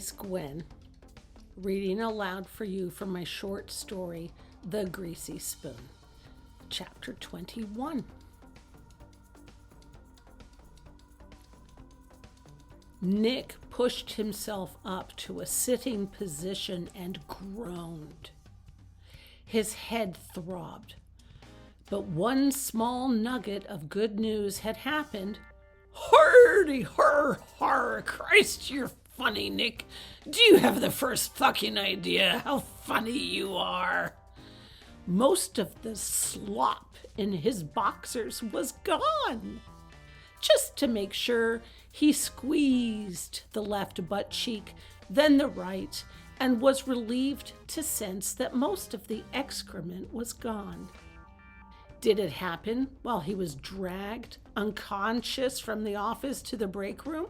niece Gwen, reading aloud for you from my short story, The Greasy Spoon, Chapter 21. Nick pushed himself up to a sitting position and groaned. His head throbbed. But one small nugget of good news had happened. Hardy, har, Christ, you're funny, Nick. Do you have the first fucking idea how funny you are? Most of the slop in his boxers was gone. Just to make sure, he squeezed the left butt cheek, then the right, and was relieved to sense that most of the excrement was gone. Did it happen while he was dragged unconscious from the office to the break room?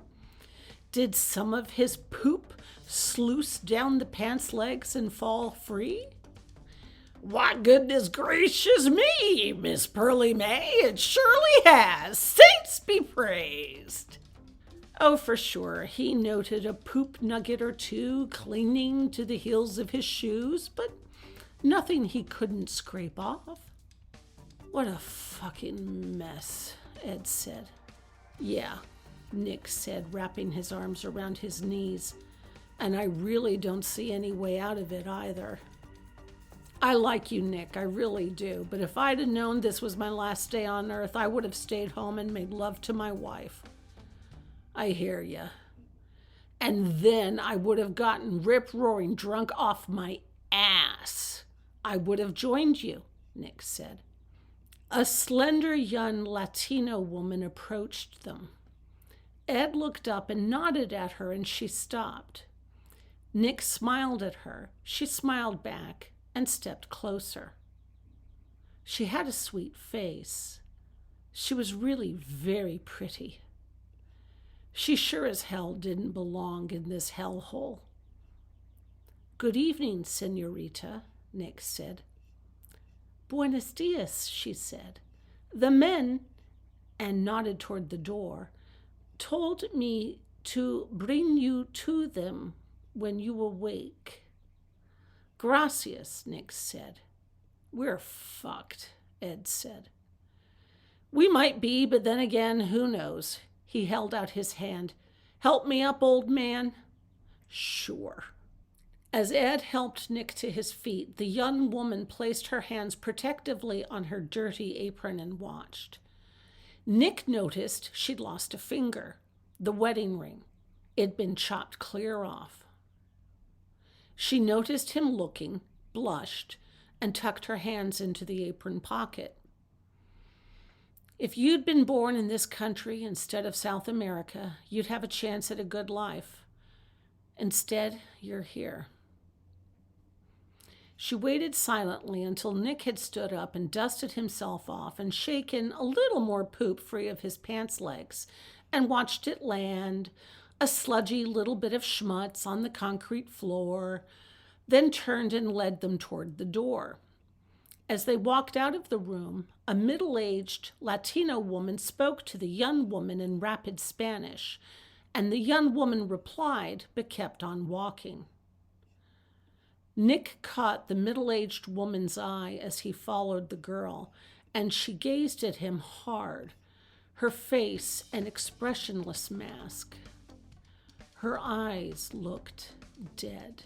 Did some of his poop sluice down the pants legs and fall free? Why, goodness gracious me, Miss Pearly May, it surely has. Saints be praised. Oh, for sure, he noted a poop nugget or two clinging to the heels of his shoes, but nothing he couldn't scrape off. What a fucking mess, Ed said. Yeah, Nick said, wrapping his arms around his knees, and I really don't see any way out of it either. I like you, Nick, I really do, but if I'd have known this was my last day on Earth, I would have stayed home and made love to my wife. I hear ya. And then I would have gotten rip-roaring drunk off my ass. I would have joined you, Nick said. A slender young Latino woman approached them. Ed looked up and nodded at her, and she stopped. Nick smiled at her. She smiled back and stepped closer. She had a sweet face. She was really very pretty. She sure as hell didn't belong in this hellhole. Good evening, senorita, Nick said. Buenos dias, she said. The men, and nodded toward the door, told me to bring you to them when you awake. Gracias, Nick said. We're fucked, Ed said. We might be, but then again, who knows? He held out his hand. Help me up, old man. Sure. As Ed helped Nick to his feet, the young woman placed her hands protectively on her dirty apron and watched. Nick noticed she'd lost a finger, the wedding ring. It'd been chopped clear off. She noticed him looking, blushed, and tucked her hands into the apron pocket. If you'd been born in this country instead of South America, you'd have a chance at a good life. Instead, you're here. She waited silently until Nick had stood up and dusted himself off and shaken a little more poop free of his pants legs and watched it land, a sludgy little bit of schmutz on the concrete floor, then turned and led them toward the door. As they walked out of the room, a middle-aged Latino woman spoke to the young woman in rapid Spanish, and the young woman replied but kept on walking. Nick caught the middle-aged woman's eye as he followed the girl, and she gazed at him hard, her face an expressionless mask. Her eyes looked dead.